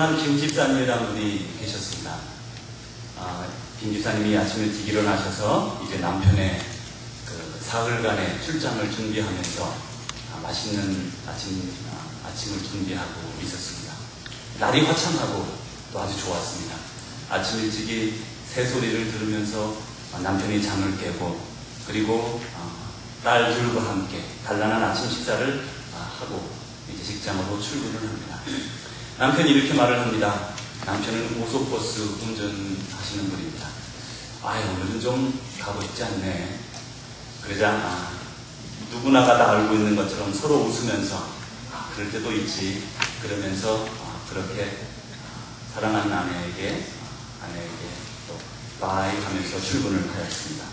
유명한 김 집사님이라는 분이 계셨습니다. 김 집사님이 아침 일찍 일어나셔서 이제 남편의 그 사흘간의 출장을 준비하면서 맛있는 아침을 준비하고 있었습니다. 날이 화창하고 또 아주 좋았습니다. 아침 일찍이 새소리를 들으면서 남편이 잠을 깨고, 그리고 딸 둘과 함께 단란한 아침 식사를 하고 이제 직장으로 출근을 합니다. 남편이 이렇게 말을 합니다. 남편은 고속버스 운전하시는 분입니다. 오늘은 좀 가고 싶지 않네. 그러자 누구나가 다 알고 있는 것처럼 서로 웃으면서 그럴 때도 있지, 그러면서 그렇게 사랑하는 아내에게 또 바이 하면서 출근을 하였습니다.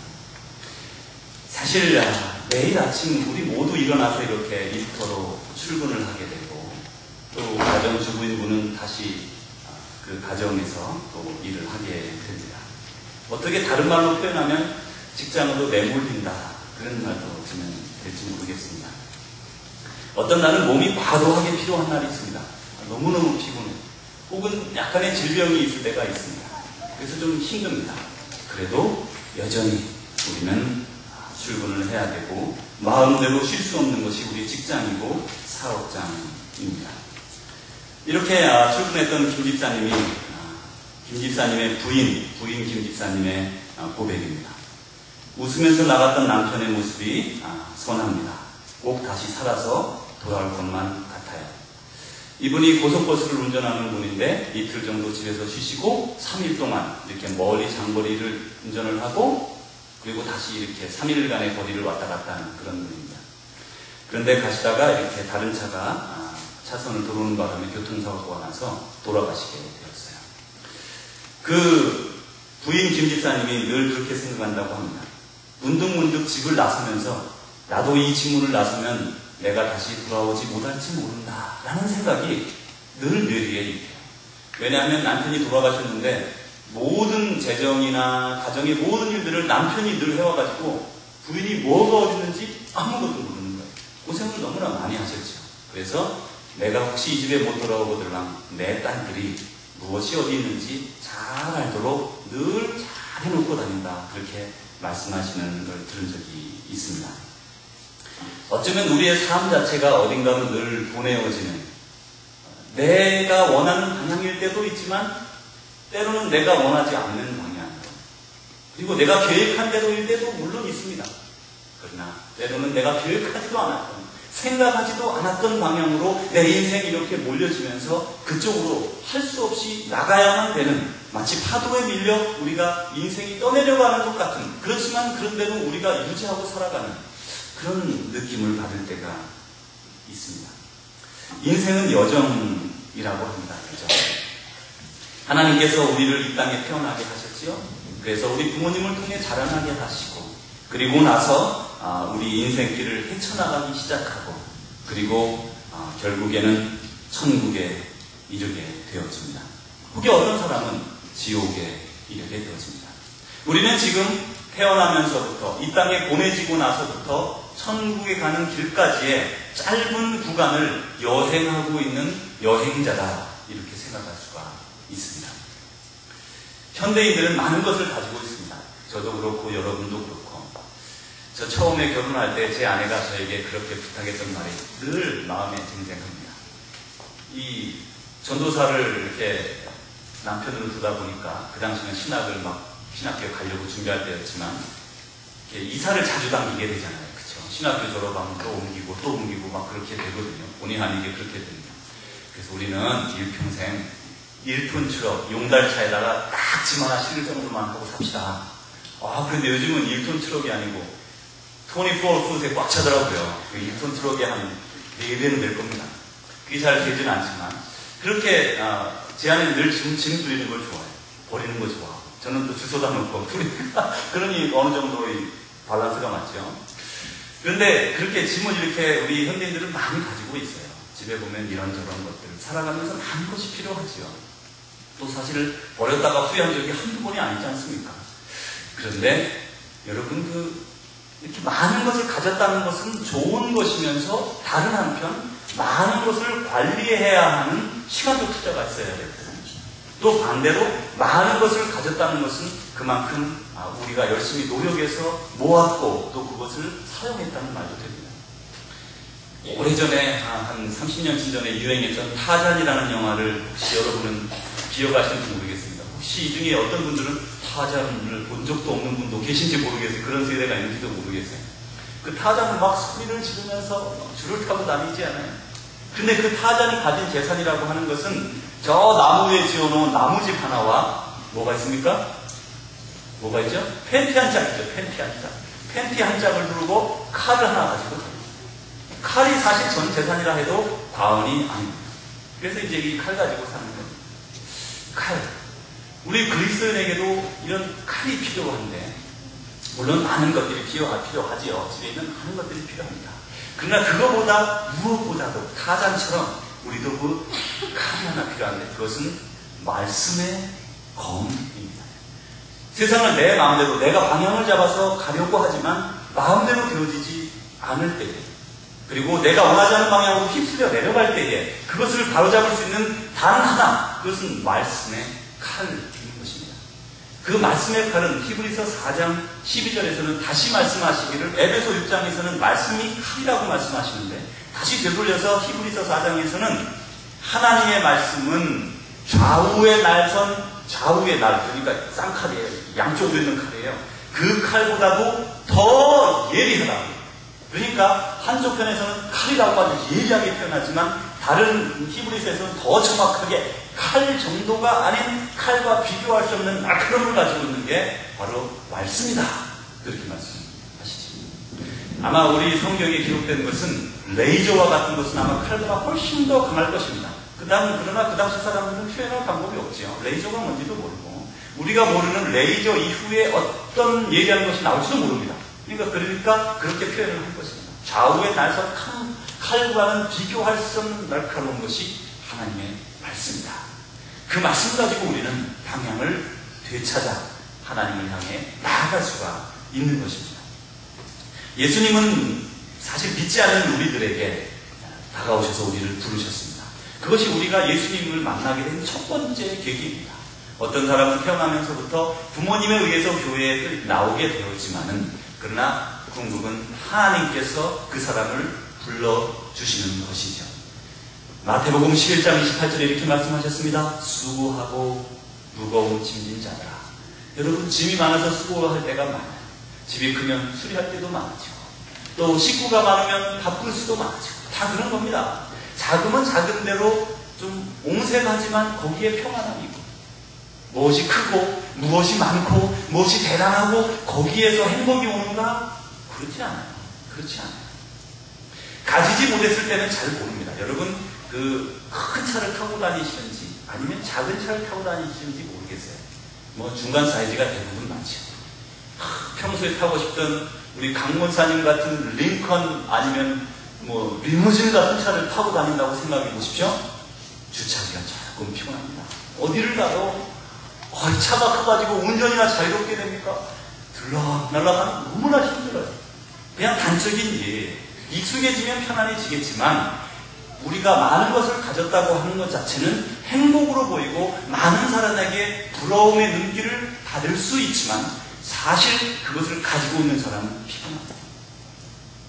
사실 매일 아침 우리 모두 일어나서 이렇게 일터로 출근을 하게 되고, 또 가정주부인분은 다시 그 가정에서 또 일을 하게 됩니다. 어떻게 다른 말로 표현하면 직장으로 내몰린다, 그런 말도 쓰면 될지 모르겠습니다. 어떤 날은 몸이 과도하게 피로한 날이 있습니다. 너무너무 피곤해. 혹은 약간의 질병이 있을 때가 있습니다. 그래서 좀 힘듭니다. 그래도 여전히 우리는 출근을 해야 되고, 마음대로 쉴 수 없는 것이 우리 직장이고 사업장입니다. 이렇게 출근했던 김 집사님이 김 집사님의 부인 김 집사님의 고백입니다. 웃으면서 나갔던 남편의 모습이 선합니다. 꼭 다시 살아서 돌아올 것만 같아요. 이분이 고속버스를 운전하는 분인데 이틀 정도 집에서 쉬시고 3일 동안 이렇게 멀리 장거리를 운전을 하고, 그리고 다시 이렇게 3일간의 거리를 왔다 갔다 하는 그런 분입니다. 그런데 가시다가 이렇게 다른 차가 차선을 들어오는 바람에 교통사고가 나서 돌아가시게 되었어요. 그 부인 김 집사님이 늘 그렇게 생각한다고 합니다. 문득문득 집을 나서면서 나도 이 집문을 나서면 내가 다시 돌아오지 못할지 모른다 라는 생각이 늘 뇌리에 있대요. 왜냐하면 남편이 돌아가셨는데 모든 재정이나 가정의 모든 일들을 남편이 늘 해와가지고 부인이 뭐가 어딨는지 아무것도 모르는 거예요. 고생을 너무나 많이 하셨죠. 그래서 내가 혹시 이 집에 못 돌아오거들랑 내 딸들이 무엇이 어디 있는지 잘 알도록 늘 잘 해놓고 다닌다, 그렇게 말씀하시는 걸 들은 적이 있습니다. 어쩌면 우리의 삶 자체가 어딘가로 늘 보내어지는, 내가 원하는 방향일 때도 있지만 때로는 내가 원하지 않는 방향, 그리고 내가 계획한 대로일 때도 물론 있습니다. 그러나 때로는 내가 계획하지도 않았던, 생각하지도 않았던 방향으로 내 인생이 이렇게 몰려지면서 그쪽으로 할 수 없이 나가야만 되는, 마치 파도에 밀려 우리가 인생이 떠내려가는 것 같은, 그렇지만 그런데도 우리가 유지하고 살아가는 그런 느낌을 받을 때가 있습니다. 인생은 여정이라고 합니다. 그죠? 하나님께서 우리를 이 땅에 태어나게 하셨지요. 그래서 우리 부모님을 통해 자라나게 하시고, 그리고 나서 우리 인생길을 헤쳐나가기 시작하고, 그리고 결국에는 천국에 이르게 되어집니다. 혹여 어떤 사람은 지옥에 이르게 되어집니다. 우리는 지금 태어나면서부터 이 땅에 보내지고 나서부터 천국에 가는 길까지의 짧은 구간을 여행하고 있는 여행자다, 이렇게 생각할 수가 있습니다. 현대인들은 많은 것을 가지고 있습니다. 저도 그렇고 여러분도 그렇고. 저 처음에 결혼할 때 제 아내가 저에게 그렇게 부탁했던 말이 늘 마음에 쟁쟁합니다. 이 전도사를 이렇게 남편으로 두다 보니까, 그 당시는 신학교에 가려고 준비할 때였지만 이사를 자주 당기게 되잖아요. 그쵸? 신학교 졸업하면 또 옮기고 막 그렇게 되거든요. 본의 아니게 그렇게 됩니다. 그래서 우리는 일평생 1톤 트럭 용달차에다가 딱 짐 하나 실을 정도만 하고 삽시다. 그런데 요즘은 1톤 트럭이 아니고 24풋에 꽉 차더라고요. 그 1톤 트럭에 한 4배는 될 겁니다. 그게 잘 되진 않지만, 그렇게 제 아내는 늘 짐 두리는 걸 좋아해요. 버리는 거 좋아하고, 저는 또 주워다 놓고 그러니 어느 정도의 밸런스가 맞죠. 그런데 그렇게 짐을 이렇게 우리 현대인들은 많이 가지고 있어요. 집에 보면 이런저런 것들, 살아가면서 많은 것이 필요하지요. 또 사실 버렸다가 후회한 적이 한두 번이 아니지 않습니까? 그런데 여러분, 이렇게 많은 것을 가졌다는 것은 좋은 것이면서 다른 한편 많은 것을 관리해야 하는 시간도 투자가 있어야 됩니다. 또 반대로 많은 것을 가졌다는 것은 그만큼 우리가 열심히 노력해서 모았고 또 그것을 사용했다는 말도 됩니다. 오래전에 한 30년쯤 전에 유행했던 타잔이라는 영화를 혹시 여러분은 기억하시는지 모르겠습니다. 혹시 이 중에 어떤 분들은 타잔을 본 적도 없는 분도 계신지 모르겠어요. 그런 세대가 있는지도 모르겠어요. 그 타잔은 막 소리를 지르면서 줄을 타고 다니지 않아요. 근데 그 타잔이 가진 재산이라고 하는 것은 저 나무 위에 지어놓은 나무집 하나와 뭐가 있습니까? 뭐가 있죠? 팬티 한 짝이죠. 팬티 한 짝. 팬티 한 짝을 두르고 칼을 하나 가지고 갑니다. 칼이 사실 전 재산이라 해도 과언이 아닙니다. 그래서 이제 이 칼 가지고 사는 겁니다. 칼. 우리 그리스도인에게도 이런 칼이 필요한데, 물론 많은 것들이 필요하지요. 집에 있는 많은 것들이 필요합니다. 그러나 그거보다 무엇보다도 타잔처럼 우리도 그 칼이 하나 필요한데, 그것은 말씀의 검입니다. 세상을 내 마음대로 내가 방향을 잡아서 가려고 하지만 마음대로 되어지지 않을 때에, 그리고 내가 원하지 않는 방향으로 휩쓸려 내려갈 때에 그것을 바로잡을 수 있는 단 하나, 그것은 말씀의 칼인 것입니다. 그 말씀의 칼은 히브리서 4장 12절에서는 다시 말씀하시기를, 에베소 6장에서는 말씀이 칼이라고 말씀하시는데, 다시 되돌려서 히브리서 4장에서는 하나님의 말씀은 좌우의 날선, 좌우의 날, 그러니까 쌍칼이에요. 양쪽으로 있는 칼이에요. 그 칼보다도 더 예리하다. 그러니까 한쪽 편에서는 칼이라고 아주 예리하게 표현하지만 다른 히브리서에서는 더 정확하게 칼 정도가 아닌 칼과 비교할 수 없는 날카로움을 가지고 있는 게 바로 말씀이다. 그렇게 말씀하시죠. 아마 우리 성경에 기록된 것은 레이저와 같은 것은 아마 칼보다 훨씬 더 강할 것입니다. 그러나 그 당시 사람들은 표현할 방법이 없지요. 레이저가 뭔지도 모르고, 우리가 모르는 레이저 이후에 어떤 예리한 것이 나올지도 모릅니다. 그러니까 그렇게 표현을 한 것입니다. 좌우의 날선 칼과는 비교할 수 없는 날카로운 것이 하나님의 말씀이다. 그 말씀 가지고 우리는 방향을 되찾아 하나님을 향해 나아갈 수가 있는 것입니다. 예수님은 사실 믿지 않는 우리들에게 다가오셔서 우리를 부르셨습니다. 그것이 우리가 예수님을 만나게 된 첫 번째 계기입니다. 어떤 사람은 태어나면서부터 부모님에 의해서 교회에 나오게 되었지만은, 그러나 궁극은 하나님께서 그 사람을 불러주시는 것이죠. 마태복음 11장 28절에 이렇게 말씀하셨습니다. 수고하고 무거운 짐진 자들아. 여러분, 짐이 많아서 수고할 때가 많아요. 집이 크면 수리할 때도 많아지고, 또 식구가 많으면 바쁠 수도 많아지고, 다 그런 겁니다. 작으면 작은 대로 좀 옹색하지만 거기에 평안함이 있고, 무엇이 크고 무엇이 많고 무엇이 대단하고 거기에서 행복이 오는가? 그렇지 않아요. 그렇지 않아요. 가지지 못했을 때는 잘 모릅니다. 여러분, 그 큰 차를 타고 다니시는지 아니면 작은 차를 타고 다니시는지 모르겠어요. 뭐 중간 사이즈가 대부분 많죠. 평소에 타고 싶던 우리 강문사님 같은 링컨 아니면 뭐 리무진 같은 차를 타고 다닌다고 생각해 보십시오. 주차하기가 조금 피곤합니다. 어디를 가도 차가 커가지고 운전이나 자유롭게 됩니까? 들락날락하면 너무나 힘들어요. 그냥 단적인 예. 익숙해지면 편안해지겠지만, 우리가 많은 것을 가졌다고 하는 것 자체는 행복으로 보이고 많은 사람에게 부러움의 눈길을 받을 수 있지만, 사실 그것을 가지고 있는 사람은 피곤합니다.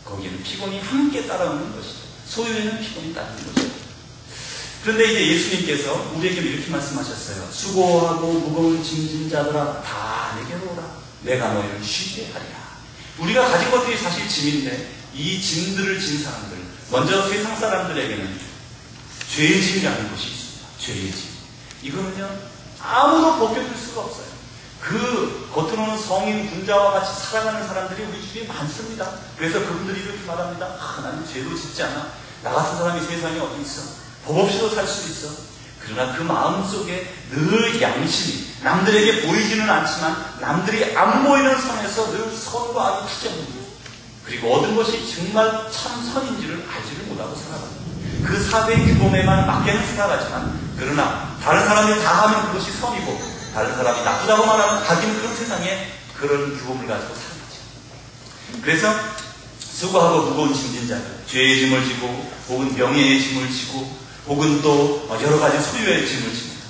거기에는 피곤이 함께 따라오는 것이죠. 소유에는 피곤이 따르는 것이죠. 그런데 이제 예수님께서 우리에게 이렇게 말씀하셨어요. 수고하고 무거운 짐진 자들아 다 내게로 오라. 내가 너희를 쉬게 하리라. 우리가 가진 것들이 사실 짐인데, 이 짐들을 진 사람들, 먼저 세상 사람들에게는 죄의 짐이라는 것이 있습니다. 죄의 짐. 이거는요, 아무도 벗겨줄 수가 없어요. 그 겉으로는 성인 군자와 같이 살아가는 사람들이 우리 주위에 많습니다. 그래서 그분들이 이렇게 말합니다. 나는 죄도 짓지 않아. 나 같은 사람이 세상에 어디 있어. 법 없이도 살 수 있어. 그러나 그 마음속에 늘 양심이, 남들에게 보이지는 않지만 남들이 안 보이는 선에서 늘 선과 악이 투쟁합니다. 그리고 얻은 것이 정말 참 선인지를 알지를 못하고 살아갑니다. 그 사회의 규범에만 맞게는 살아가지만, 그러나 다른 사람이 다 하면 그것이 선이고 다른 사람이 나쁘다고 말하면 자기는 그런 세상에 그런 규범을 가지고 살아가죠. 그래서 수고하고 무거운 짐진 자들, 죄의 짐을 지고 혹은 명예의 짐을 지고 혹은 또 여러 가지 소유의 짐을 집니다.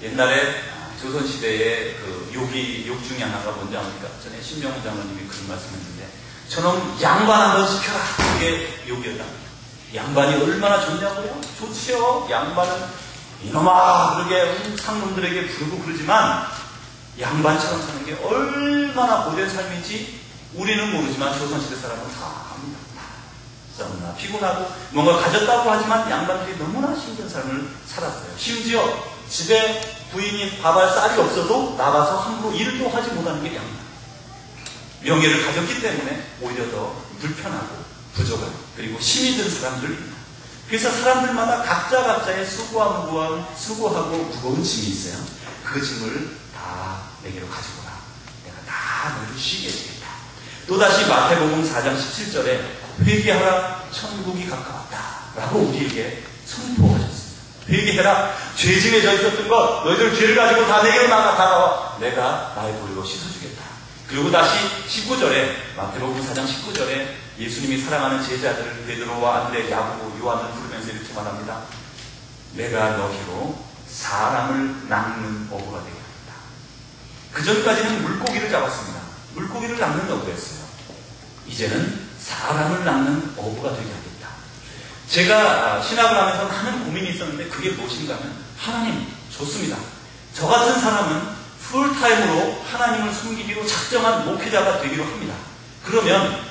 옛날에 조선시대의 그 욕 중에 하나가 뭔지 아십니까? 전에 신명훈 장로님이 그런 말씀했는데, 저놈 양반 한번 시켜라. 그게 욕이었답니다. 양반이 얼마나 좋냐고요? 좋지요. 양반은 이놈아 그러게 상놈들에게 부르고 그러지만 양반처럼 사는 게 얼마나 고된 삶인지 우리는 모르지만 조선시대 사람은 다 압니다. 너무나 피곤하고 뭔가 가졌다고 하지만 양반들이 너무나 힘든 삶을 살았어요. 심지어 집에 부인이 밥할 쌀이 없어도 나가서 함부로 일도 하지 못하는 게 양반. 명예를 가졌기 때문에 오히려 더 불편하고 부족한 그리고 힘이 든 사람들입니다. 그래서 사람들마다 각자의 수고하고 무거운 짐이 있어요. 그 짐을 다 내게로 가지고 가. 내가 다 너를 쉬게 해주겠다. 또다시 마태복음 4장 17절에 회개하라 천국이 가까웠다 라고 우리에게 선포하셨습니다. 회개해라. 죄짐에 져 있었던 것 너희들 죄를 가지고 다 내게로 다가와 내가 나의 보리로 씻어주겠다. 그리고 다시 19절에 마태복음 4장 19절에 예수님이 사랑하는 제자들 베드로와 안드레, 야고보, 요한을 부르면서 이렇게 말합니다. 내가 너희로 사람을 낚는 어부가 되게 합니다. 그 전까지는 물고기를 잡았습니다. 물고기를 낚는 어부였어요. 이제는 사람을 낚는 어부가 되게 하겠다. 제가 신학을 하면서 많은 고민이 있었는데 그게 무엇인가 하면 하나님 좋습니다. 저 같은 사람은 풀타임으로 하나님을 섬기기로 작정한 목회자가 되기로 합니다. 그러면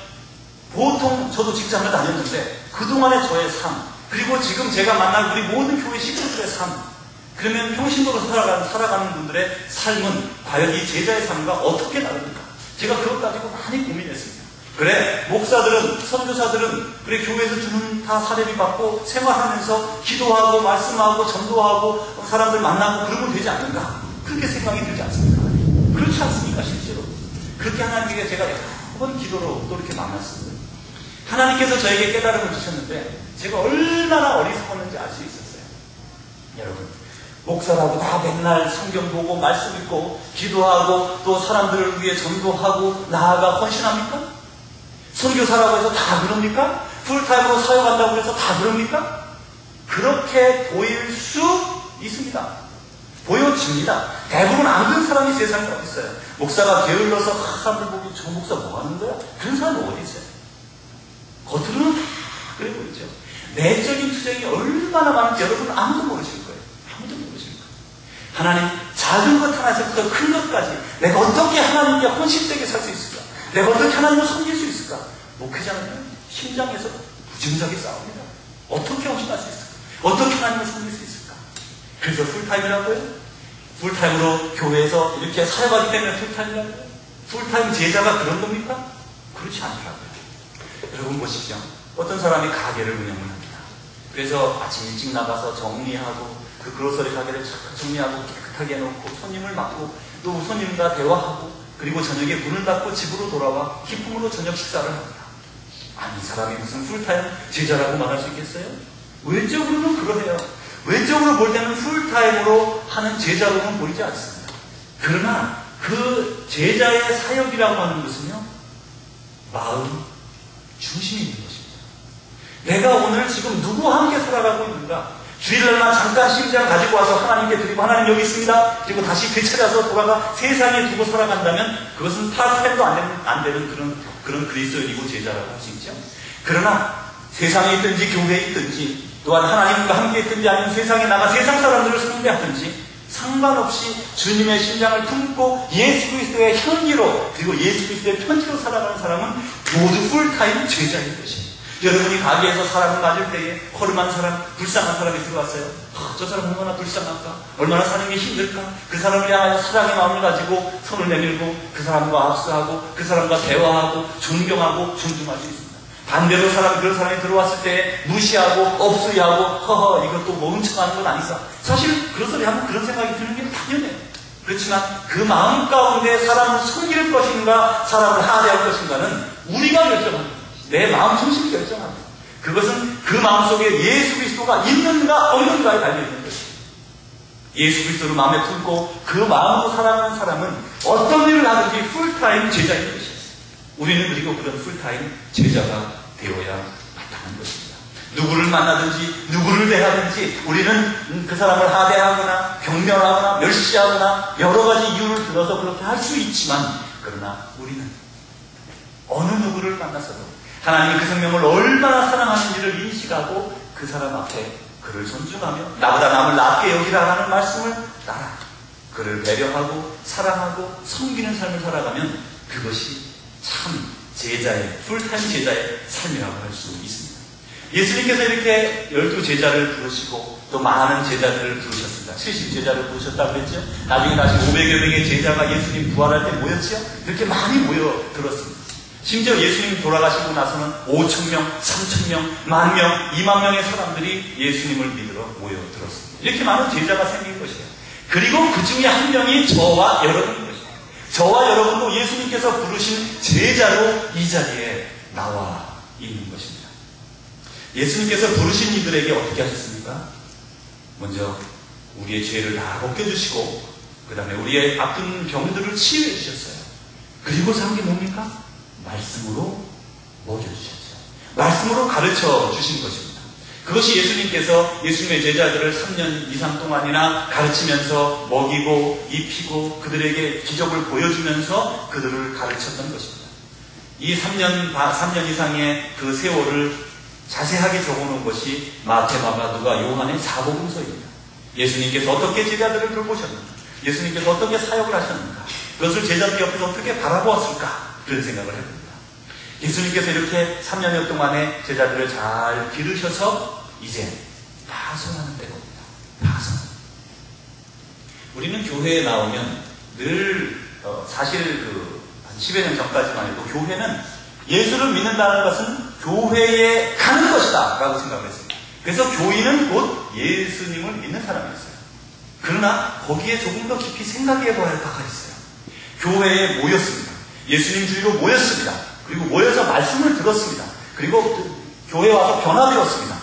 보통 저도 직장을 다녔는데 그동안의 저의 삶 그리고 지금 제가 만날 우리 모든 교회 식구들의 삶 그러면 평신도로 살아가는 분들의 삶은 과연 이 제자의 삶과 어떻게 다릅니까? 제가 그것 가지고 많이 고민했습니다. 그래 목사들은 선교사들은 그래 교회에서 주는 다 사례비 받고 생활하면서 기도하고 말씀하고 전도하고 사람들 만나고 그러면 되지 않는가? 그렇게 생각이 들지 않습니까? 그렇지 않습니까? 실제로 그렇게 하나님에게 제가 여러 번 기도로 또 이렇게 만났습니다. 하나님께서 저에게 깨달음을 주셨는데 제가 얼마나 어리석었는지 알 수 있었어요. 여러분 목사라고 다 맨날 성경 보고 말씀 읽고 기도하고 또 사람들을 위해 전도하고 나아가 헌신합니까? 선교사라고 해서 다 그럽니까? 풀타임으로 사역한다고 해서 다 그럽니까? 그렇게 보일 수 있습니다. 보여집니다. 대부분 안 그런 사람이 세상에 어디 있어요? 목사가 게을러서 사람들 보기 저 목사 뭐 하는 거야? 그런 사람이 어디 있어요? 겉으로는 다 그래 보이죠. 내적인 투쟁이 얼마나 많은지 여러분은 아무도 모르실 거예요. 아무도 모르실 거예요. 하나님 작은 것 하나에서부터 큰 것까지 내가 어떻게 하나님께 헌신되게 살 수 있을까? 내가 어떻게 하나님을 섬길 수 있을까? 목회자는 심장에서 무진작에 싸웁니다. 어떻게 헌신할 수 있을까? 어떻게 하나님을 섬길 수 있을까? 그래서 풀타임이라고요? 풀타임으로 교회에서 이렇게 사역하기 때문에 풀타임이라고요? 풀타임 제자가 그런 겁니까? 그렇지 않더라고요. 여러분 보십시오. 어떤 사람이 가게를 운영을 합니다. 그래서 아침 일찍 나가서 정리하고 그 그로서리 가게를 정리하고 깨끗하게 해놓고 손님을 맡고 또 손님과 대화하고 그리고 저녁에 문을 닫고 집으로 돌아와 기쁨으로 저녁 식사를 합니다. 아니 이 사람이 무슨 풀타임 제자라고 말할 수 있겠어요? 외적으로는 그러해요. 외적으로 볼 때는 풀타임으로 하는 제자로는 보이지 않습니다. 그러나 그 제자의 사역이라고 하는 것은요 마음 중심이 있는 것입니다. 내가 오늘 지금 누구와 함께 살아가고 있는가? 주일날만 잠깐 심장 가지고 와서 하나님께 드리고 하나님 여기 있습니다. 그리고 다시 되찾아서 돌아가 세상에 두고 살아간다면 그것은 파트타임도 안 되는 그런 그리스도인이고 제자라고 할 수 있죠. 그러나 세상에 있든지 교회에 있든지 또한 하나님과 함께 있든지 아니면 세상에 나가 세상 사람들을 숭배하든지 상관없이 주님의 심장을 품고 예수 그리스도의 향기로 그리고 예수 그리스도의 편지로 살아가는 사람은 모두 풀타임 제자인 것입니다. 여러분이 가게에서 사람을 맞을 때에 허름한 사람, 불쌍한 사람이 들어왔어요. 저 사람 얼마나 불쌍할까? 얼마나 사는 게 힘들까? 그 사람을 향하여 사랑의 마음을 가지고 손을 내밀고 그 사람과 악수하고 그 사람과 대화하고 존경하고 존중할 수 있습니다. 반대로 그런 사람이 들어왔을 때 무시하고 업소리하고 허허 이것도 뭐 훔쳐가는 건 아니사. 사실 그런 소리 하면 그런 생각이 드는 게 당연해요. 그렇지만 그 마음 가운데 사람을 섬길 것인가 사람을 하대할 것인가는 우리가 결정합니다. 내 마음 중심이 결정합니다. 그것은 그 마음속에 예수 그리스도가 있는가 없는가에 달려있는 것입니다. 예수 그리스도를 마음에 품고 그 마음으로 살아가는 사람은 어떤 일을 하든지 풀타임 제자인 것입니다. 우리는 그리고 그런 풀타임 제자가 되어야 마땅한 것입니다. 누구를 만나든지 누구를 대하든지 우리는 그 사람을 하대하거나 경멸하거나 멸시하거나 여러 가지 이유를 들어서 그렇게 할 수 있지만, 그러나 우리는 어느 누구를 만나서도 하나님이 그 생명을 얼마나 사랑하는지를 인식하고 그 사람 앞에 그를 존중하며 나보다 남을 낮게 여기라라는 말씀을 따라 그를 배려하고 사랑하고 섬기는 삶을 살아가면 그것이 참 제자의, 풀타임 제자의 삶이라고 할 수 있습니다. 예수님께서 이렇게 12제자를 부르시고 또 많은 제자들을 부르셨습니다. 70제자를 부르셨다고 그랬죠. 나중에 다시 500여 명의 제자가 예수님 부활할 때 모였죠. 그렇게 많이 모여들었습니다. 심지어 예수님 돌아가시고 나서는 5,000명, 3,000명, 10,000명, 20,000명의 사람들이 예수님을 믿으러 모여들었습니다. 이렇게 많은 제자가 생긴 것이에요. 그리고 그 중에 한 명이 저와 여러분인 것이에요. 저와 여러분도 예수님께서 부르신 제자로 이 자리에 나와 있는 것입니다. 예수님께서 부르신 이들에게 어떻게 하셨습니까? 먼저 우리의 죄를 다 벗겨주시고 그 다음에 우리의 아픈 병들을 치유해 주셨어요. 그리고서 한 게 뭡니까? 말씀으로 먹여주셨죠. 말씀으로 가르쳐 주신 것입니다. 그것이 예수님께서 예수님의 제자들을 3년 이상 동안이나 가르치면서 먹이고 입히고 그들에게 기적을 보여주면서 그들을 가르쳤던 것입니다. 이 3년 이상의 그 세월을 자세하게 적어놓은 것이 마태, 마가, 누가, 요한의 사복음서입니다. 예수님께서 어떻게 제자들을 돌보셨는가? 예수님께서 어떻게 사역을 하셨는가? 그것을 제자들 옆에서 어떻게 바라보았을까? 그런 생각을 해봅니다. 예수님께서 이렇게 3년여 동안의 제자들을 잘 기르셔서 이제 파송하는 때가 옵니다. 파송. 우리는 교회에 나오면 늘 사실 한 10여 년 전까지만 해도 교회는 예수를 믿는다는 것은 교회에 가는 것이다 라고 생각을 했습니다. 그래서 교인은 곧 예수님을 믿는 사람이었어요. 그러나 거기에 조금 더 깊이 생각해 봐야 할 바가 있어요. 교회에 모였습니다. 예수님 주위로 모였습니다. 그리고 모여서 말씀을 들었습니다. 그리고 교회에 와서 변화되었습니다.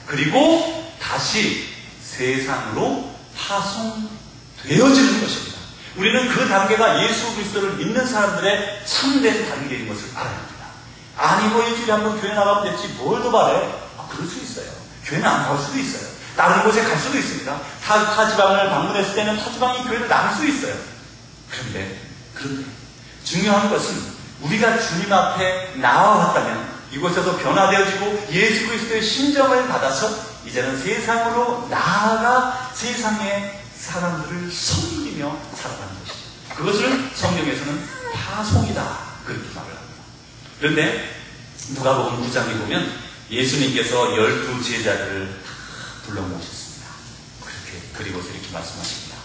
그리고 다시 세상으로 파송되어지는 것입니다. 우리는 그 단계가 예수 그리스도를 믿는 사람들의 참된 단계인 것을 알아야 합니다. 아니 뭐 일주일에 한 번 교회 나가면 됐지 뭘 더 바래? 그럴 수 있어요. 교회는 안 갈 수도 있어요. 다른 곳에 갈 수도 있습니다. 타 지방을 방문했을 때는 타 지방이 교회를 나갈 수 있어요. 그런데 중요한 것은 우리가 주님 앞에 나와왔다면 이곳에서 변화되어지고 예수 그리스도의 심정을 받아서 이제는 세상으로 나아가 세상의 사람들을 섬기며 살아가는 것이죠. 그것을 성경에서는 파송이다 그렇게 말을 합니다. 그런데 누가복음 9장에 보면 예수님께서 12제자들을 다 불러 모으셨습니다. 그리고서 이렇게 말씀하십니다.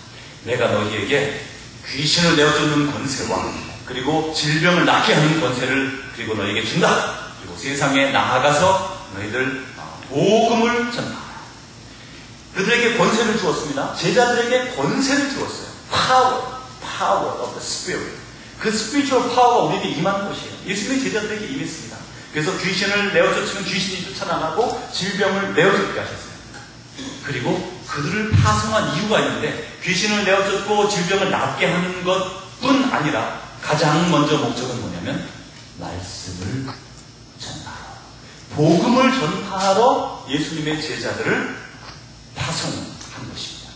내가 너희에게 귀신을 내어쫓는 권세와 그리고 질병을 낫게 하는 권세를 그리고 너희에게 준다. 그리고 세상에 나아가서 너희들 복음을 전하라. 그들에게 권세를 주었습니다. 제자들에게 권세를 주었어요. Power of the Spirit. 그 스피리추얼 파워가 우리에게 임하는 것이에요. 예수님의 제자들에게 임했습니다. 그래서 귀신을 내어쫓으면 귀신이 쫓아나가고 질병을 내어쫓게 하셨어요. 그리고 그들을 파송한 이유가 있는데 귀신을 내어쫓고 질병을 낫게 하는 것뿐 아니라 가장 먼저 목적은 뭐냐면 말씀을 전하러 복음을 전파하러 예수님의 제자들을 파송한 것입니다.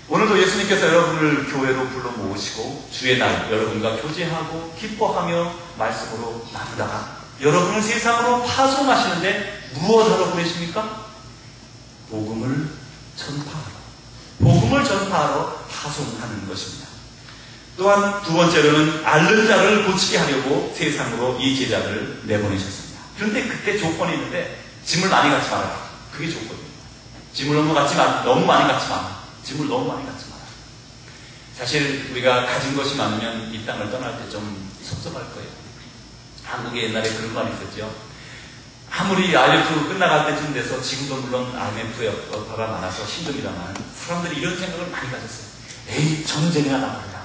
오늘도 예수님께서 여러분을 교회로 불러 모으시고 주의 날 여러분과 교제하고 기뻐하며 말씀으로 나누다가 여러분을 세상으로 파송하시는데 무엇하러 보내십니까? 복음을 전파하러 복음을 전파하러 파송하는 것입니다. 또한 두 번째로는 앓는 자를 고치게 하려고 세상으로 이 제자들을 내보내셨습니다. 그런데 그때 조건이 있는데 짐을 많이 갖지 말아라. 그게 조건이에요. 짐을 너무 많이 갖지 마라. 짐을 너무 많이 갖지 마라. 사실 우리가 가진 것이 많으면 이 땅을 떠날 때 좀 섭섭할 거예요. 한국에 옛날에 그런 말이 있었죠. 아무리 IMF 끝나갈 때쯤 돼서 지금도 물론 IMF의 여파가 많아서 힘듭니다만 사람들이 이런 생각을 많이 가졌어요. 에이 전쟁이나 나가라.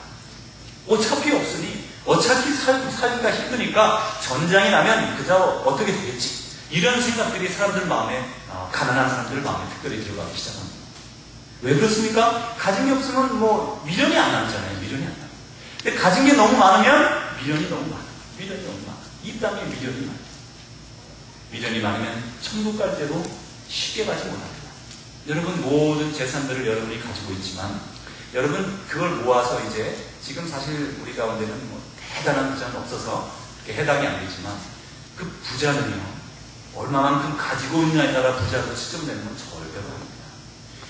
어차피 없으니 어차피 살기가 힘드니까 전쟁이 나면 그저 어떻게 되겠지. 이런 생각들이 사람들 마음에 가난한 사람들 마음에 특별히 들어가기 시작합니다. 왜 그렇습니까? 가진 게 없으면 뭐 미련이 안 남잖아요. 미련이 안 나요. 근데 가진 게 너무 많으면 미련이 너무 많아. 미련이 너무 많아. 이 땅에 미련이 많아. 미련이 많으면 천국 갈 때도 쉽게 가지 못합니다. 여러분 모든 재산들을 여러분이 가지고 있지만 여러분 그걸 모아서 이제 지금 사실 우리 가운데는 뭐 대단한 부자는 없어서 해당이 안 되지만 그 부자는요 얼마만큼 가지고 있느냐에 따라 부자로 측정되는 건 절대로 아닙니다.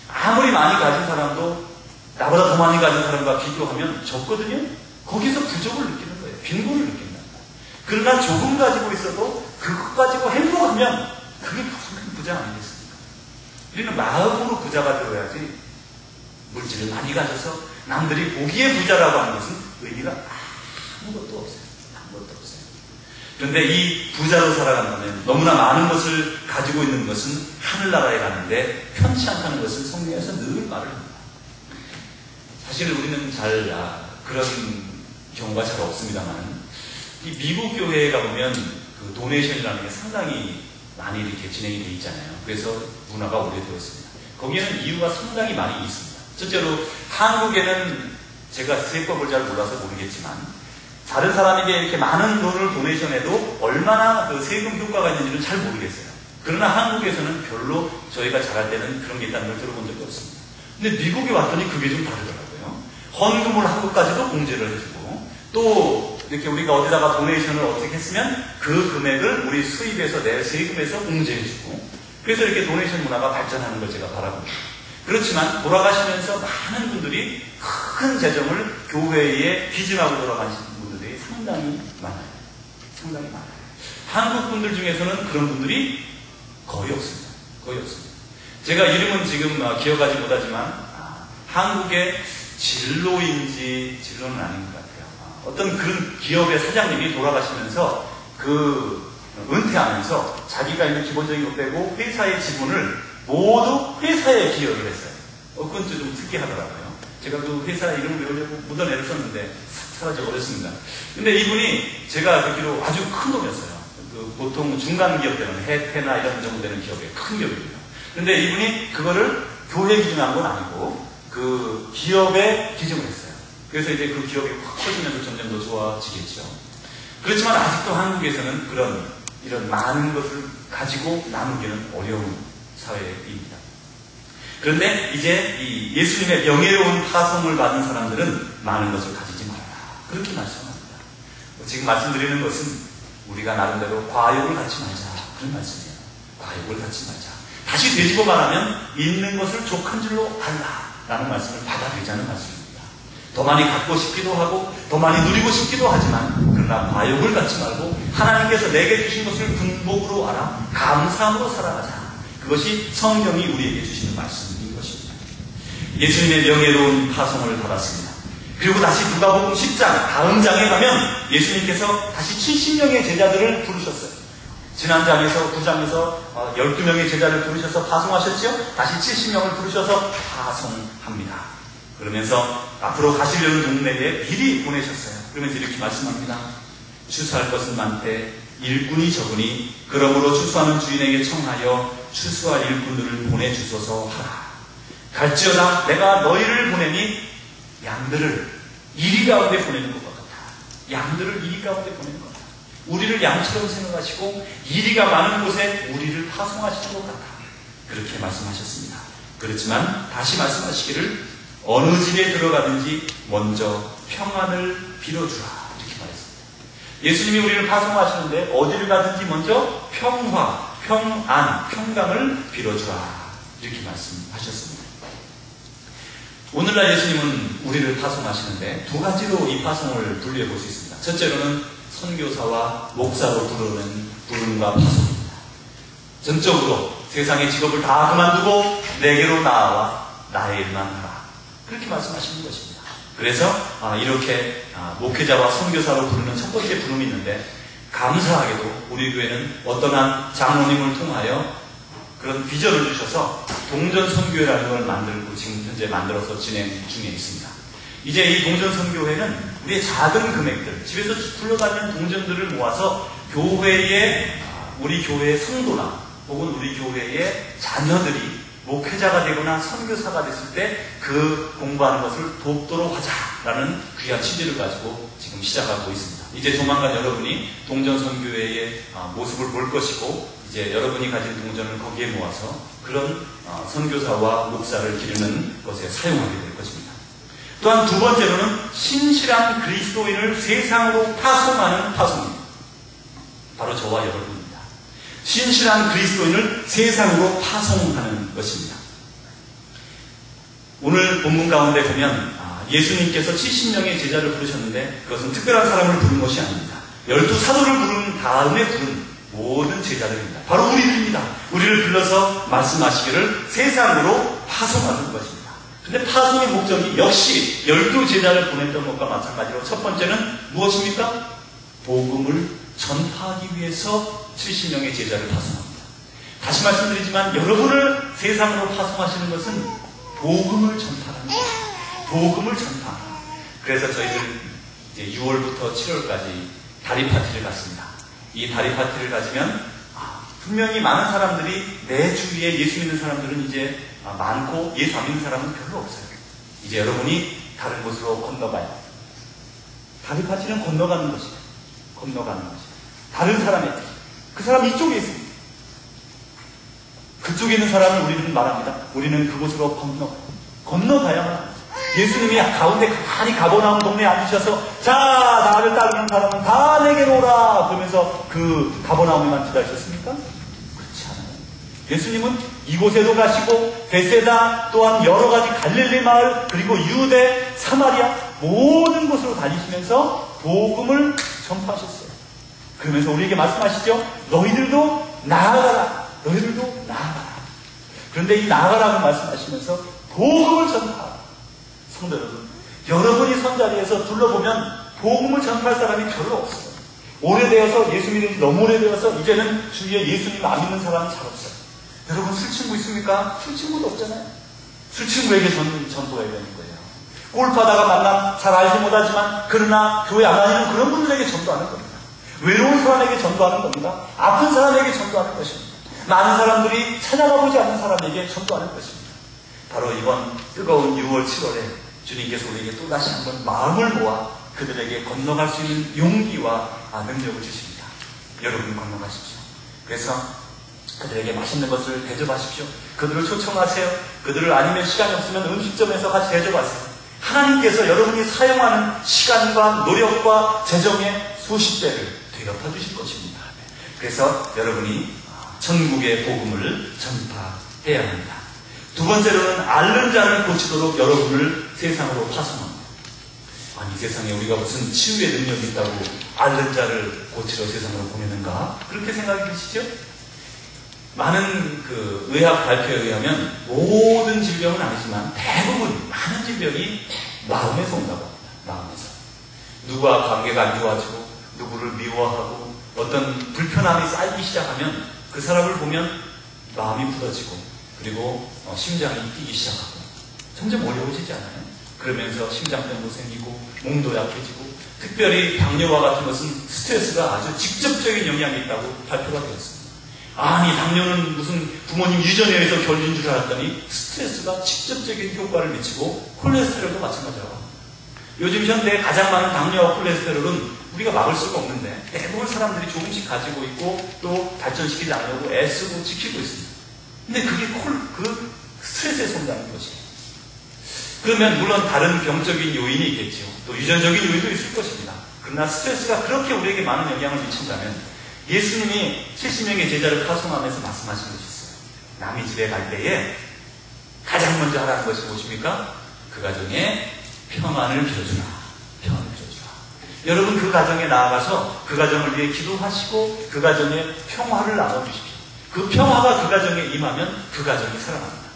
아무리 많이 가진 사람도 나보다 더 많이 가진 사람과 비교하면 적거든요. 거기서 부족을 느끼는 거예요. 빈곤을 느낀다. 그러나 조금 가지고 있어도 그것 가지고 행복하면 그게 무슨 큰 부자 아니겠습니까? 우리는 마음으로 부자가 되어야지 물질을 많이 가져서 남들이 보기에 부자라고 하는 것은 의미가 아무것도 없어요. 아무것도 없어요. 그런데 이 부자로 살아간다면 너무나 많은 것을 가지고 있는 것은 하늘나라에 가는데 편치 않다는 것을 성경에서 늘 말을 합니다. 사실 우리는 그런 경우가 잘 없습니다만 이 미국 교회에 가보면 그 도네이션이라는 게 상당히 많이 이렇게 진행이 되어 있잖아요. 그래서 문화가 오래되었습니다. 거기에는 이유가 상당히 많이 있습니다. 첫째로 한국에는 제가 세법을 잘 몰라서 모르겠지만 다른 사람에게 이렇게 많은 돈을 도네이션해도 얼마나 그 세금 효과가 있는지는 잘 모르겠어요. 그러나 한국에서는 별로 저희가 잘할 때는 그런 게 있다는 걸 들어본 적이 없습니다. 근데 미국에 왔더니 그게 좀 다르더라고요. 헌금을 한 것까지도 공제를 해주고 또 이렇게 우리가 어디다가 도네이션을 어떻게 했으면 그 금액을 우리 수입에서 내 세금에서 공제해주고 그래서 이렇게 도네이션 문화가 발전하는 걸 제가 바라봅니다. 그렇지만 돌아가시면서 많은 분들이 큰 재정을 교회에 기증하고 돌아가시는 분들이 상당히 많아요. 상당히 많아요. 한국 분들 중에서는 그런 분들이 거의 없습니다. 거의 없습니다. 제가 이름은 지금 기억하지 못하지만 한국의 진로는 아닌 것 같아요. 어떤 그런 기업의 사장님이 돌아가시면서 은퇴하면서 자기가 있는 기본적인 것 빼고 회사의 지분을 모두 회사에 기여를 했어요. 그건 좀 특이하더라고요. 제가 그 회사 이름을 외우려고 묻어내를 썼는데 사라져 버렸습니다. 근데 이분이 제가 듣기로 아주 큰 돈이었어요. 보통 중간 기업 되는 해태나 이런 정도 되는 기업의 큰 기업이에요. 근데 이분이 그거를 교회에 기증한 건 아니고 그 기업에 기증을 했어요. 그래서 이제 그 기업이 확 커지면서 점점 더 좋아지겠죠. 그렇지만 아직도 한국에서는 이런 많은 것을 가지고 나누기는 어려운 사회입니다. 그런데 이제 이 예수님의 명예로운 파송을 받은 사람들은 많은 것을 가지지 말라. 그렇게 말씀합니다. 지금 말씀드리는 것은 우리가 나름대로 과욕을 갖지 말자. 그런 말씀이에요. 과욕을 갖지 말자. 다시 되짚어 말하면 있는 것을 족한 줄로 알라. 라는 말씀을 받아들이자는 말씀입니다. 더 많이 갖고 싶기도 하고 더 많이 누리고 싶기도 하지만 그러나 과욕을 갖지 말고 하나님께서 내게 주신 것을 군복으로 알아 감사함으로 살아가자. 그것이 성경이 우리에게 주시는 말씀인 것입니다. 예수님의 명예로운 파송을 받았습니다. 그리고 다시 누가복음 10장 다음 장에 가면 예수님께서 다시 70명의 제자들을 부르셨어요. 지난 장에서 9장에서 12명의 제자를 부르셔서 파송하셨죠. 다시 70명을 부르셔서 파송합니다. 그러면서 앞으로 가시려는 동네에 미리 보내셨어요. 그러면서 이렇게 말씀합니다. 추수할 것은 많되 일꾼이 적으니 그러므로 추수하는 주인에게 청하여 추수할 일꾼들을 보내주소서 하라. 갈지어다 내가 너희를 보내니 양들을 이리 가운데 보내는 것 같다. 양들을 이리 가운데 보내는 것 같다. 우리를 양처럼 생각하시고 이리가 많은 곳에 우리를 파송하시는 것 같다. 그렇게 말씀하셨습니다. 그렇지만 다시 말씀하시기를 어느 집에 들어가든지 먼저 평안을 빌어주라. 이렇게 말했습니다. 예수님이 우리를 파송하시는데 어디를 가든지 먼저 평화, 평안, 평강을 빌어주라. 이렇게 말씀하셨습니다. 오늘날 예수님은 우리를 파송하시는데 두 가지로 이 파송을 분류해 볼 수 있습니다. 첫째로는 선교사와 목사로 부름과 파송입니다. 전적으로 세상의 직업을 다 그만두고 내게로 나아와 나의 일만 하라. 그렇게 말씀하시는 것입니다. 그래서 이렇게 목회자와 선교사로 부르는 첫 번째 부름이 있는데 감사하게도 우리 교회는 어떤 한 장로님을 통하여 그런 비전을 주셔서 동전선교회라는 걸 만들고 지금 현재 만들어서 진행 중에 있습니다. 이제 이 동전선교회는 우리의 작은 금액들, 집에서 굴러다니는 동전들을 모아서 우리 교회의 성도나 혹은 우리 교회의 자녀들이 목회자가 되거나 선교사가 됐을 때 그 공부하는 것을 돕도록 하자라는 귀한 취지를 가지고 지금 시작하고 있습니다. 이제 조만간 여러분이 동전선교회의 모습을 볼 것이고 이제 여러분이 가진 동전을 거기에 모아서 그런 선교사와 목사를 기르는 것에 사용하게 될 것입니다. 또한 두 번째로는 신실한 그리스도인을 세상으로 파송하는 파송입니다. 바로 저와 여러분입니다. 신실한 그리스도인을 세상으로 파송하는 것입니다. 오늘 본문 가운데 보면 예수님께서 70명의 제자를 부르셨는데 그것은 특별한 사람을 부른 것이 아닙니다. 12사도를 부른 다음에 부른 모든 제자들입니다. 바로 우리들입니다. 우리를 불러서 말씀하시기를 세상으로 파송하는 것입니다. 근데 파송의 목적이 역시 12제자를 보냈던 것과 마찬가지로 첫 번째는 무엇입니까? 복음을 전파하기 위해서 70명의 제자를 파송합니다. 다시 말씀드리지만 여러분을 세상으로 파송하시는 것은 복음을 전파하는 것입니다. 복음을 전파하는. 그래서 저희들 이제 6월부터 7월까지 다리 파티를 갖습니다. 이 다리 파티를 가지면 분명히 많은 사람들이 내 주위에 예수 믿는 사람들은 이제 많고 예수 안 믿는 사람은 별로 없어요. 이제 여러분이 다른 곳으로 건너가요. 다리 파티는 건너가는 것이에요. 건너가는 것이에요. 다른 사람에게. 그 사람 이쪽에 있습니다. 그쪽에 있는 사람을 우리는 말합니다. 우리는 그곳으로 건너가야만 합니다. 예수님이 가운데 가만히 가버나움 동네에 앉으셔서 자 나를 따르는 사람은 다 내게로 오라 그러면서 그 가버나움에만 기다리셨습니까? 그렇지 않아요. 예수님은 이곳에도 가시고 베세다 또한 여러 가지 갈릴리 마을 그리고 유대 사마리아 모든 곳으로 다니시면서 복음을 전파하셨어요. 그러면서 우리에게 말씀하시죠. 너희들도 나아가라. 너희들도 나아가라. 그런데 이 나아가라고 말씀하시면서 복음을 전파하라. 성도 여러분, 여러분이 선자리에서 둘러보면 복음을 전파할 사람이 별로 없어요. 오래되어서 예수 믿은 지 너무 오래되어서 이제는 주위에 예수님 안 믿는 사람이 잘 없어요. 여러분 술 친구 있습니까? 술 친구도 없잖아요. 술 친구에게 전도해야 되는 거예요. 골프하다가 만남 잘 알지 못하지만 그러나 교회 안 다니는 그런 분들에게 전도하는 겁니다. 외로운 사람에게 전도하는 겁니다. 아픈 사람에게 전도하는 것입니다. 많은 사람들이 찾아가보지 않는 사람에게 전도하는 것입니다. 바로 이번 뜨거운 6월 7월에 주님께서 우리에게 또다시 한번 마음을 모아 그들에게 건너갈 수 있는 용기와 능력을 주십니다. 여러분 건너가십시오. 그래서 그들에게 맛있는 것을 대접하십시오. 그들을 초청하세요. 그들을 아니면 시간이 없으면 음식점에서 같이 대접하세요. 하나님께서 여러분이 사용하는 시간과 노력과 재정의 수십 배를 되갚아 주실 것입니다. 그래서 여러분이 천국의 복음을 전파해야 합니다. 두 번째로는 앓는 자를 고치도록 여러분을 세상으로 파송합니다. 아니 세상에 우리가 무슨 치유의 능력이 있다고 앓는 자를 고치러 세상으로 보내는가? 그렇게 생각이 드시죠? 많은 그 의학 발표에 의하면 모든 질병은 아니지만 대부분 많은 질병이 마음에서 온다고 합니다. 마음에서. 누구와 관계가 안 좋아지고 누구를 미워하고 어떤 불편함이 쌓이기 시작하면 그 사람을 보면 마음이 굳어지고 그리고 심장이 뛰기 시작하고 점점 어려워지지 않아요? 그러면서 심장병도 생기고 몸도 약해지고 특별히 당뇨와 같은 것은 스트레스가 아주 직접적인 영향이 있다고 발표가 되었습니다. 아니 당뇨는 무슨 부모님 유전에 의해서 결린 줄 알았더니 스트레스가 직접적인 효과를 미치고 콜레스테롤도 마찬가지라고 합니다. 요즘 현대에 가장 많은 당뇨와 콜레스테롤은 우리가 막을 수가 없는데 대부분 사람들이 조금씩 가지고 있고 또 발전시키지 않으려고 애쓰고 지키고 있습니다. 근데 그게 그 스트레스에서 온다는 것이에요. 그러면 물론 다른 병적인 요인이 있겠죠. 또 유전적인 요인도 있을 것입니다. 그러나 스트레스가 그렇게 우리에게 많은 영향을 미친다면 예수님이 70명의 제자를 파송하면서 말씀하신 것이 있어요. 남의 집에 갈 때에 가장 먼저 하라는 것이 무엇입니까? 그 가정에 평안을 빌어주라. 평안을 빌어주라. 여러분 그 가정에 나아가서 그 가정을 위해 기도하시고 그 가정에 평화를 나눠주십시오. 그 평화가 그 가정에 임하면 그 가정이 살아납니다.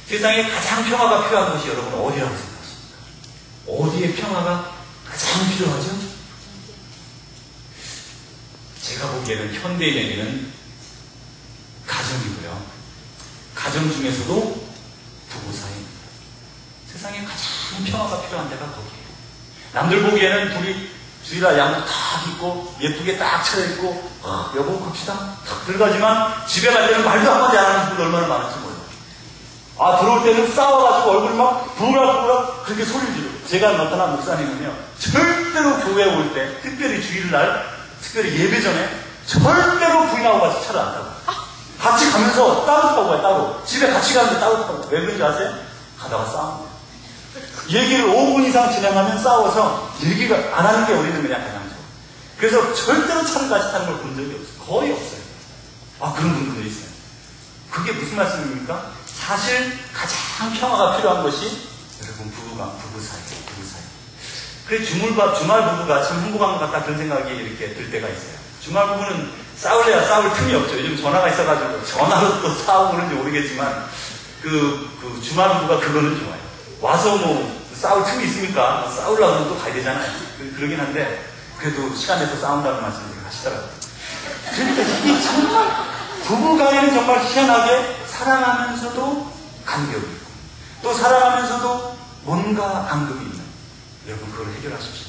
세상에 가장 평화가 필요한 것이 여러분 어디라고 생각하십니까? 어디에 평화가 가장 필요하죠? 제가 보기에는 현대인에게는 가정이고요. 가정 중에서도 부부 사이입니다. 세상에 가장 평화가 필요한 데가 거기에요. 남들 보기에는 둘이 주일날 양복 딱 입고 예쁘게 딱 차려입고 여보 갑시다 탁 들어가지만 집에 갈 때는 말도 한마디 안 하는 분들 얼마나 많은지 몰라요. 들어올 때는 싸워가지고 얼굴이 막 부글부글 그렇게 소리를 지르고 제가 나타난 목사님은요 절대로 교회에 올 때 특별히 주일날 특별히 예배 전에 절대로 부인하고 같이 차를 안 타고 같이 가면서 따로 가요, 따로. 집에 같이 가는데 따로 타고. 왜 그런지 아세요? 가다가 싸우는 거예요. 얘기를 5분 이상 진행하면 싸워서 얘기가 안 하는 게 우리는 그냥 가장 좋아요. 그래서 절대로 차를 같이 타는 걸 본 적이 없어요. 거의 없어요. 아, 그런 분들도 있어요. 그게 무슨 말씀입니까? 사실 가장 평화가 필요한 것이 여러분 부부 사이예요. 부부 사이. 그래 주말 부부가 참 행복한 것 같다 그런 생각이 이렇게 들 때가 있어요. 주말 부부는 싸울래야 싸울 틈이 없죠. 요즘 전화가 있어가지고 전화로 또 싸우고 그런지 모르겠지만 그 주말 부부가 그거는 좋아요. 와서 뭐 싸울 틈이 있습니까? 싸우려고 또 가야 되잖아요. 그러긴 한데 그래도 시간 내서 싸운다는 말씀을 하시더라고요. 그러니까 이게 정말 부부간에는 정말 희한하게 사랑하면서도 간격이 있고 또 사랑하면서도 뭔가 앙금이 있는 여러분 그걸 해결하십시오.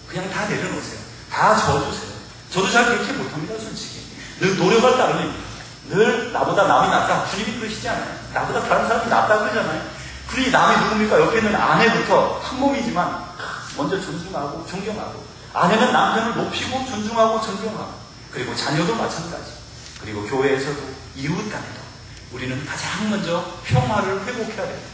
그냥 다 내려놓으세요. 다 저어주세요. 저도 잘 그렇게 못합니다. 솔직히 늘 노력할 따름입니다. 늘 나보다 남이 낫다. 주님이 그러시지 않아요. 나보다 다른 사람이 낫다 그러잖아요. 그러니 남이 누굽니까? 옆에 있는 아내부터 한 몸이지만 먼저 존중하고 존경하고 아내는 남편을 높이고 존중하고 존경하고 그리고 자녀도 마찬가지. 그리고 교회에서도 이웃 간에도 우리는 가장 먼저 평화를 회복해야 됩니다.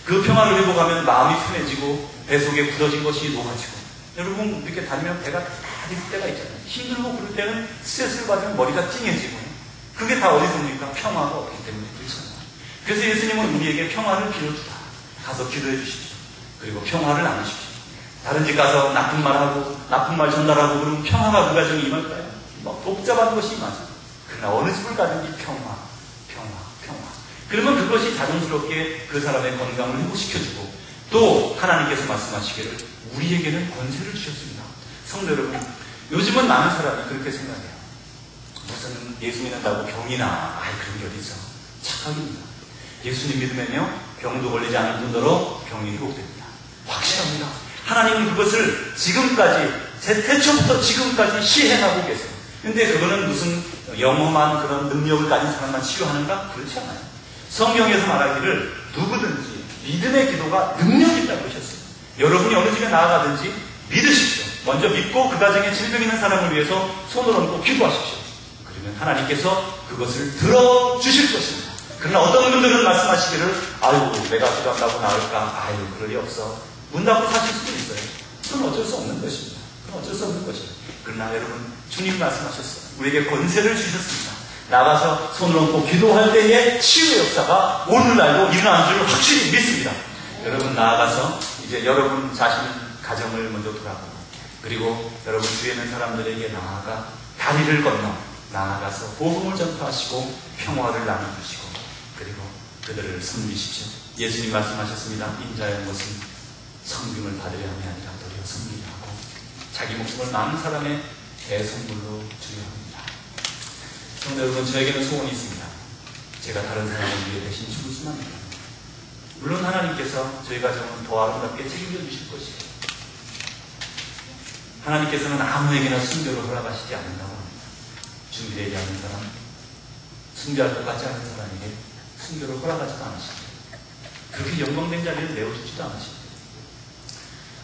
그 평화를 회복하면 마음이 편해지고 배 속에 굳어진 것이 녹아지고 여러분 이렇게 다니면 배가 다릴 때가 있잖아요. 힘들고 그럴 때는 스트레스를 받으면 머리가 찡해지고 그게 다 어디서 옵니까? 평화가 없기 때문에 그렇잖아요. 그래서 예수님은 우리에게 평화를 빌어주라. 가서 기도해 주십시오. 그리고 평화를 나누십시오. 다른 집 가서 나쁜 말하고 나쁜 말 전달하고 그러면 평화가 그 가정에 임할까요? 막 복잡한 것이 임하죠. 그러나 어느 집을 가든지 평화. 그러면 그것이 자연스럽게 그 사람의 건강을 회복시켜주고 또 하나님께서 말씀하시기를 우리에게는 권세를 주셨습니다. 성도 여러분, 요즘은 많은 사람이 그렇게 생각해요. 무슨 예수 믿는다고 병이나 그런 게 어디 있어. 착각입니다. 예수님 믿으면요 병도 걸리지 않을 뿐더러 병이 회복됩니다. 확실합니다. 하나님은 그것을 지금까지 태초부터 지금까지 시행하고 계세요. 근데 그거는 무슨 영험한 그런 능력을 가진 사람만 치료하는가? 그렇지 않아요. 성경에서 말하기를 누구든지 믿음의 기도가 능력이 있다고 하셨어요. 여러분이 어느 집에 나아가든지 믿으십시오. 먼저 믿고 그 가정에 질병 있는 사람을 위해서 손을 얹고 기도하십시오. 그러면 하나님께서 그것을 들어주실 것입니다. 그러나 어떤 분들은 말씀하시기를 아이고 내가 기도한다고 나을까? 아이고 그럴 리 없어. 문 닫고 사실 수도 있어요. 그건 어쩔 수 없는 것입니다. 그건 어쩔 수 없는 것입니다. 그러나 여러분 주님이 말씀하셨어요. 우리에게 권세를 주셨습니다. 나가서 손을 얹고 기도할 때의 치유의 역사가 오늘날도 일어나는 줄 확실히 믿습니다. 여러분 나아가서 이제 여러분 자신 가정을 먼저 돌아보고 그리고 여러분 주위에 있는 사람들에게 나아가 다리를 건너 나아가서 복음을 전파하시고 평화를 나눠주시고 그리고 그들을 섬기십시오. 예수님 말씀하셨습니다. 인자의 것은 섬김을 받으려 함이 아니라 도리어 섬기려 하고 자기 목숨을 많은 사람의 대성물로 주려 합니다. 성도 여러분, 저에게는 소원이 있습니다. 제가 다른 사람을 위해 대신 죽을 수만 있는 물론 하나님께서 저희 가정은 더 아름답게 책임져 주실 것이에요. 하나님께서는 아무에게나 순교를 허락하시지 않는다고 합니다. 준비되지 않은 사람, 순교할 것 같지 않은 사람에게 순교를 허락하지도 않으십니다. 그렇게 영광된 자리를 내어주지도 않으십니다.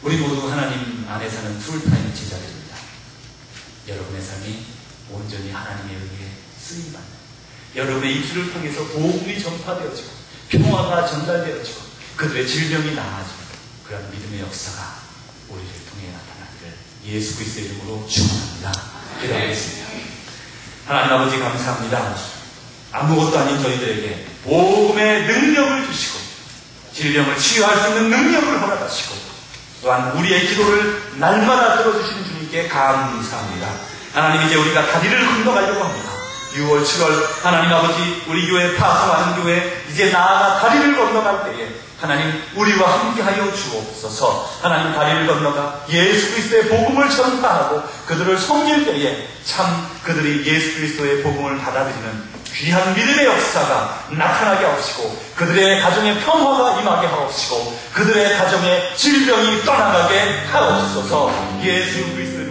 우리 모두 하나님 안에 사는 풀타임 제자들입니다. 여러분의 삶이 온전히 하나님에 의해 쓰임받는 여러분의 입술을 통해서 복음이 전파되어지고 평화가 전달되어지고 그들의 질병이 나아지고 그런 믿음의 역사가 우리를 통해 나타나기를 예수 그리스도의 이름으로 축원합니다. 기도하겠습니다. 하나님 아버지 감사합니다. 아무것도 아닌 저희들에게 복음의 능력을 주시고 질병을 치유할 수 있는 능력을 허락하시고 또한 우리의 기도를 날마다 들어주시는 주님께 감사합니다. 하나님 이제 우리가 다리를 건너가려고 합니다. 6월, 7월 하나님 아버지 우리 교회 파송하는 교회 이제 나아가 다리를 건너갈 때에 하나님 우리와 함께하여 주옵소서. 하나님 다리를 건너가 예수 그리스도의 복음을 전파하고 그들을 섬길 때에 참 그들이 예수 그리스도의 복음을 받아들이는 귀한 믿음의 역사가 나타나게 하옵시고 그들의 가정에 평화가 임하게 하옵시고 그들의 가정에 질병이 떠나가게 하옵소서. 예수 그리스도